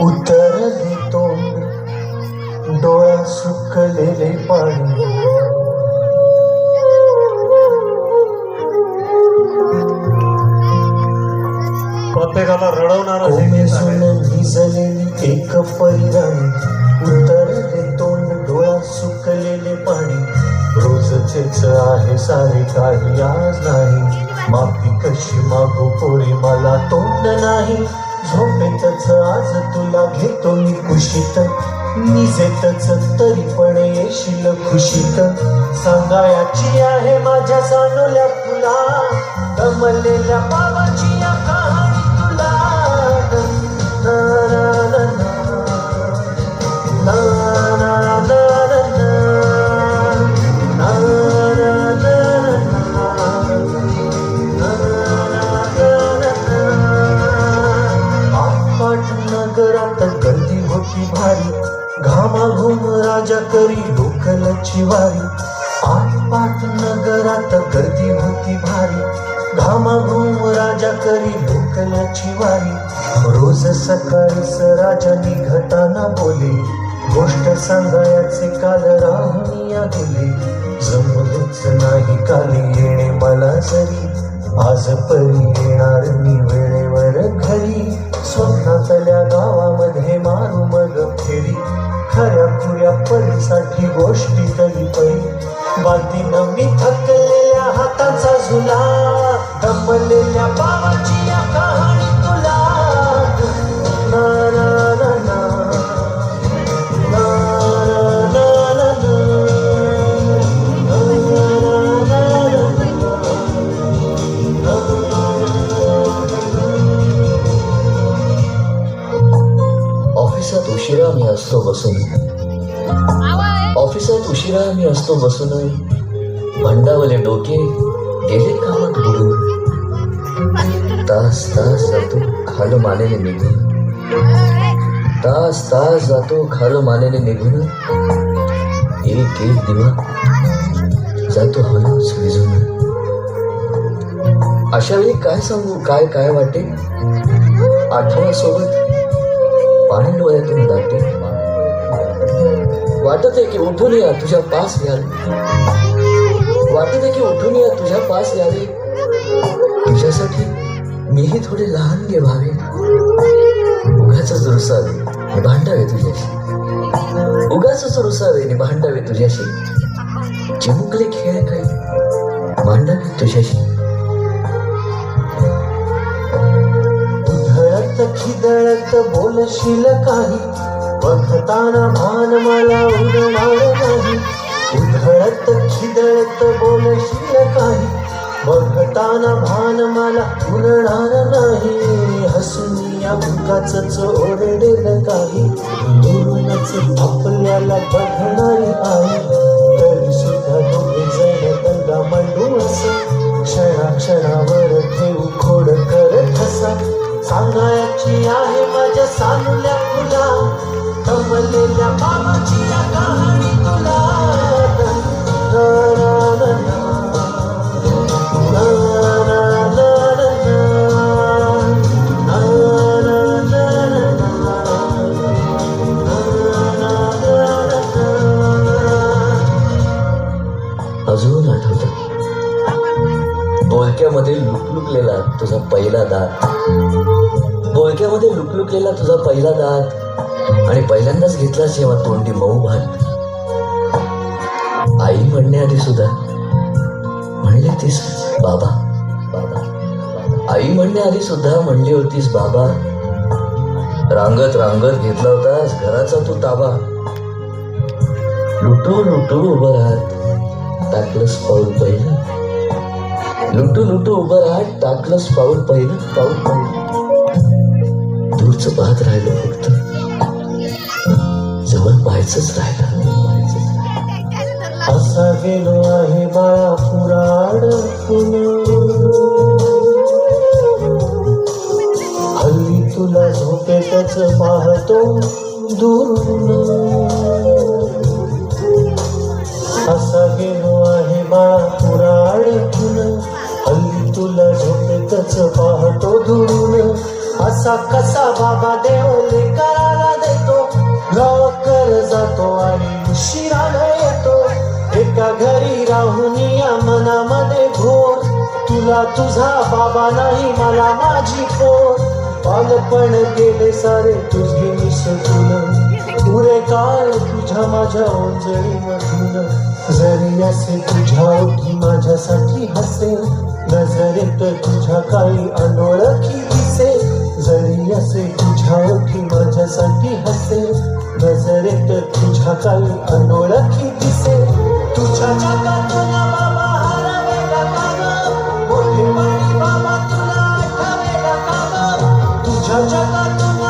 उतरले तोंड डोळा सुकलेले पाणी प्रत्येकाला रडवणारा भिजलेली एक परिराणी उतरले तोंड डोळा सुकलेले पाणी रोजचेच आहे सारे काही आज नाही माफी कशी मागू पोरी मला तोंड नाही झोपेतच आज तुला घेतो मी कुशीत निजेतच तरी पण येशील खुशीत सांगायची आहे माझ्या सानुल्या तुला दमलेल्या बाबाची या कहाणी तुला ना ना ना ना ना ना नगरात गर्दी होती भारी घामाघूम राजा करी लोकलची वारी आटपाट नगरात गर्दी होती भारी घामाघूम राजा करी लोकलची वारी रोज सकाळीच राजा निघताना बोले गोष्ट सांगायचे काल राहुनिया गेले जमलेच नाही काली येणे मला जरी आज परी येणार मी वेळेवर घरी स्वप्नातल्या गावामध्ये मारू मग फेरी खऱ्या खुऱ्या परीसाठी गोष्टी तरी परी बातीनं मी थकलेल्या हाताचा झुला दमलेल्या बाबाची या कहाणी तुला ना ना ना ना ऑफिसात उशिरा मी असतो बसून भंडावले डोके गेले कामात बुडून तास जातो खालो मानेने निघून एक दिवा जातो हळूच विझून अशा वेळी काय सांगू काय वाटे आठवणा सोबत पाणी डोळ्यातून दाटे वाटत आहे की उठून या तुझ्या पास यावे तुझ्यासाठी मीही थोडे लहान गे व्हावे उगाच रुसावे भांडावे तुझ्याशी चिमुकले खेळ काही मांडावे तुझ्याशी खिदळत बोलशील काही बघताना भान मला उडणार नाही उधळत खिदळत बोलशील काही बघताना भान मला उडणार नाही हसून या मुखाच ओरडेल काही दुरूनच आपल्याला बघणारी आहे तरी सुद्धा दोघे जण दंगा मांडू असं क्षणावर ठेवू खोड करत हसा सांगायची आहे माझ्या सानुल्या तुला दमलेल्या बाबाची या कहाणी तुला अजून आठवत बोलक्यामध्ये लुकलुकलेला तुझा पहिला दात आणि पहिल्यांदाच घेतला जेव्हा तोंडी मऊ भात आई म्हणण्याआधी सुद्धा म्हणली होतीस बाबा म्हणली होतीस बाबा रांगत घेतला होतास घराचा तू ताबा लुटू उभं राहत टाकलंस पाऊल पहिलं टाकलंस पाऊल पहिलं दूरचं पाहत राहिलो फक्त जवळ पाहायचंच राहिलं असा गेलो आहे बाळा पुराड हल्ली तुला झोपेतच पाहतो दुरून असा गेलो आहे बाळा पुराड हल्ली तुला झोपेतच पाहतो दुरून असा कसा बाबा देव लेकराला देतो लवकर जातो आणि उशिरानं येतो एका घरी राहून या मनामध्ये घोर तुला तुझा बाबा नाही मला माझी पोर बालपण गेले सारे तुझे निसटून पुरे काळ तुझ्या माझ्या ओंजळीमधून जरी असे तुझ्या ओठी माझ्यासाठी हसे नजरेत तुझ्या काही अनोळखी दिसे जरी असे तुझ्या ओठी माझ्यासाठी हसे नजरेत तुझ्या काही अनोळखी दिसे तुझ्या जगातून बाबा हरवेला का गं? मोठेपणी बाबा तुला आठवेला का गं? तुझ्या जगातून